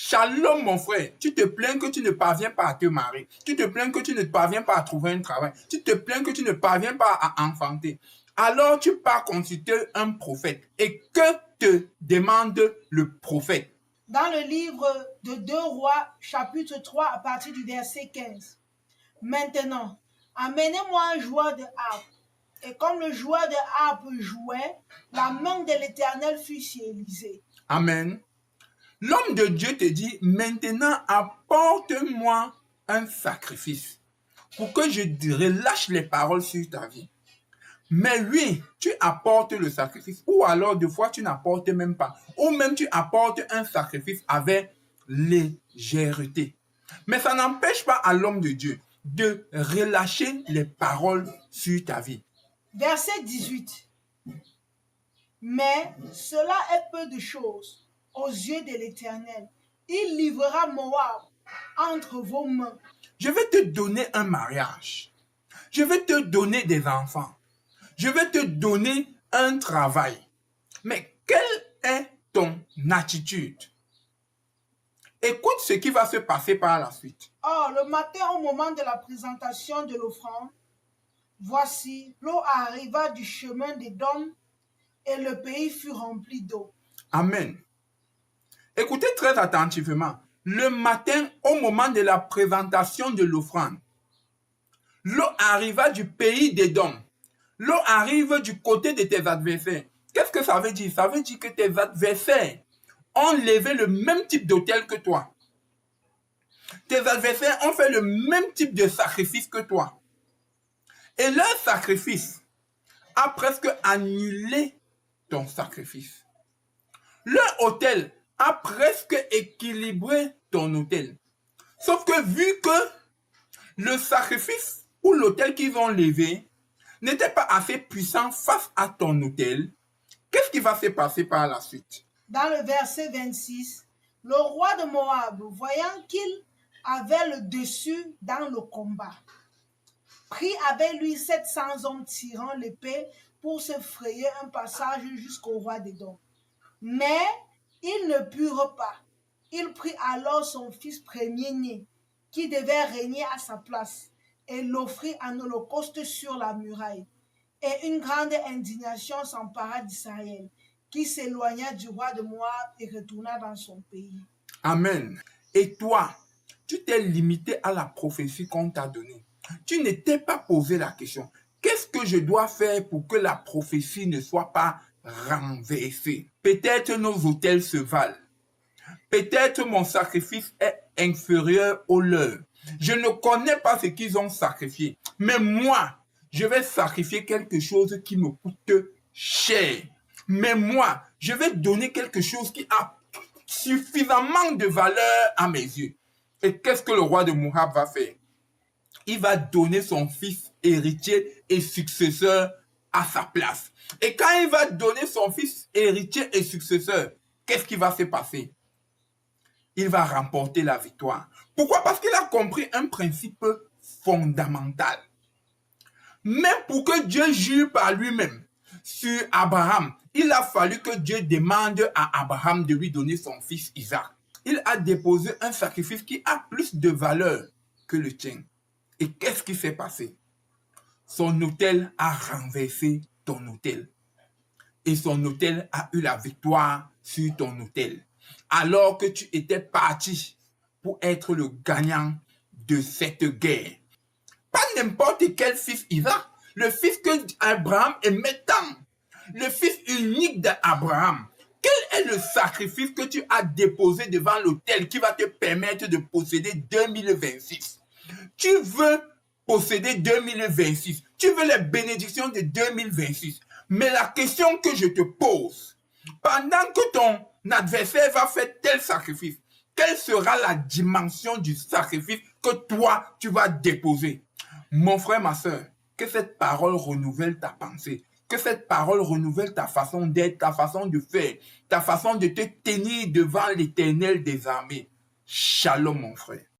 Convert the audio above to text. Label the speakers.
Speaker 1: Shalom, mon frère. Tu te plains que tu ne parviens pas à te marier. Tu te plains que tu ne parviens pas à trouver un travail. Tu te plains que tu ne parviens pas à enfanter. Alors tu pars consulter un prophète. Et que te demande le prophète?
Speaker 2: Dans le livre de 2 Rois, chapitre 3, à partir du verset 15. Maintenant, amenez-moi un joueur de harpe. Et comme le joueur de harpe jouait, la main de l'Éternel fut sur Élisée.
Speaker 1: Amen. L'homme de Dieu te dit, maintenant apporte-moi un sacrifice pour que je relâche les paroles sur ta vie. Mais oui, tu apportes le sacrifice, ou alors des fois tu n'apportes même pas, ou même tu apportes un sacrifice avec légèreté. Mais ça n'empêche pas à l'homme de Dieu de relâcher les paroles sur ta vie.
Speaker 2: Verset 18. Mais cela est peu de choses aux yeux de l'Éternel. Il livrera Moab entre vos mains.
Speaker 1: Je vais te donner un mariage. Je vais te donner des enfants. Je vais te donner un travail. Mais quelle est ton attitude? Écoute ce qui va se passer par la suite.
Speaker 2: Or, le matin, au moment de la présentation de l'offrande, voici, l'eau arriva du chemin d'Édom et le pays fut rempli d'eau.
Speaker 1: Amen. Écoutez très attentivement. Le matin, au moment de la présentation de l'offrande, l'eau arriva du pays d'Édom. L'eau arrive du côté de tes adversaires. Qu'est-ce que ça veut dire? Ça veut dire que tes adversaires ont levé le même type d'autel que toi. Tes adversaires ont fait le même type de sacrifice que toi. Et leur sacrifice a presque annulé ton sacrifice. Leur autel a presque équilibré ton autel. Sauf que vu que le sacrifice ou l'autel qu'ils ont levé n'était pas assez puissant face à ton autel, qu'est-ce qui va se passer par la suite?
Speaker 2: Dans le verset 26, le roi de Moab, voyant qu'il avait le dessus dans le combat, prit avec lui 700 hommes tirant l'épée pour se frayer un passage jusqu'au roi d'Édom. Mais ils ne purent pas. Il prit alors son fils premier-né, qui devait régner à sa place, et l'offrit en holocauste sur la muraille. Et une grande indignation s'empara d'Israël, qui s'éloigna du roi de Moab et retourna dans son pays.
Speaker 1: Amen. Et toi, tu t'es limité à la prophétie qu'on t'a donnée. Tu ne t'es pas posé la question, qu'est-ce que je dois faire pour que la prophétie ne soit pas renversée? Peut-être nos autels se valent. Peut-être mon sacrifice est inférieur au leur. Je ne connais pas ce qu'ils ont sacrifié. Mais moi, je vais sacrifier quelque chose qui me coûte cher. Mais moi, je vais donner quelque chose qui a suffisamment de valeur à mes yeux. Et qu'est-ce que le roi de Moab va faire? Il va donner son fils héritier et successeur à sa place. Et quand il va donner son fils héritier et successeur, qu'est-ce qui va se passer? Il va remporter la victoire. Pourquoi? Parce qu'il a compris un principe fondamental. Même pour que Dieu jure par lui-même sur Abraham, il a fallu que Dieu demande à Abraham de lui donner son fils Isaac. Il a déposé un sacrifice qui a plus de valeur que le tien. Et qu'est-ce qui s'est passé? Son autel a renversé ton autel. Et son autel a eu la victoire sur ton autel. Alors que tu étais parti pour être le gagnant de cette guerre. Pas n'importe quel fils Isaac, le fils que Abraham aimait tant, le fils unique d'Abraham. Quel est le sacrifice que tu as déposé devant l'autel qui va te permettre de posséder 2026? Tu veux posséder 2026, tu veux les bénédictions de 2026. Mais la question que je te pose, pendant que ton adversaire va faire tel sacrifice, quelle sera la dimension du sacrifice que toi, tu vas déposer? Mon frère, ma soeur, que cette parole renouvelle ta pensée, que cette parole renouvelle ta façon d'être, ta façon de faire, ta façon de te tenir devant l'Éternel des armées. Shalom, mon frère.